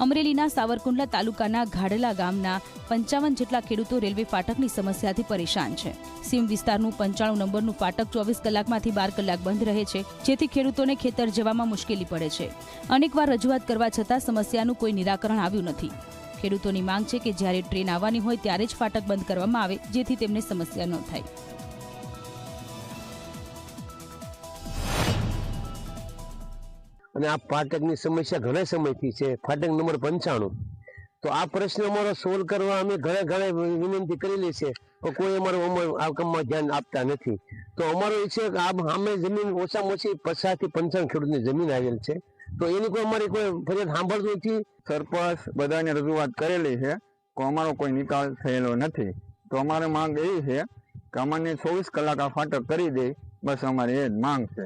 અમરેલીના સાવરકુંડલા તાલુકાના ઘાડલા ગામના 55 જેટલા ખેડૂતો રેલવે ફાટકની સમસ્યાથી પરેશાન છે। સીમ વિસ્તારનું 95 નંબરનું ફાટક 24 કલાકમાંથી 12 કલાક બંધ રહે છે, જેથી ખેડૂતોને ખેતર જવામાં મુશ્કેલી પડે છે। અનેકવાર રજૂઆત કરવા છતાં સમસ્યાનું કોઈ નિરાકરણ આવ્યું નથી। ખેડૂતોની માંગ છે કે જ્યારે ટ્રેન આવવાની હોય ત્યારે જ ફાટક બંધ કરવામાં આવે, જેથી તેમને સમસ્યા ન થાય। અને આ ફાટકની સમસ્યા ઘણા સમયથી છે, ફાટક નંબર 95। તો આ પ્રશ્ન અમારો સોલ્વ કરવા અમે ઘણા વિનંતી કરેલી છે, પણ કોઈ અમારું આ કામમાં ધ્યાન આપતા નથી। તો અમારો એ છે કે આ સામે જમીન ઓછામાં ઓછી 50 થી 55 ખેડૂતની જમીન આવેલ છે, તો એની કોઈ અમારી કોઈ ફરિયાદ સાંભળતું નથી। સરપંચ બધાને રજૂઆત કરેલી છે, તો અમારો કોઈ નિકાલ થયેલો નથી। તો અમારી માંગ એ છે કે અમને 24 કલાક આ ફાટક કરી દે, બસ અમારી એ જ માંગ છે।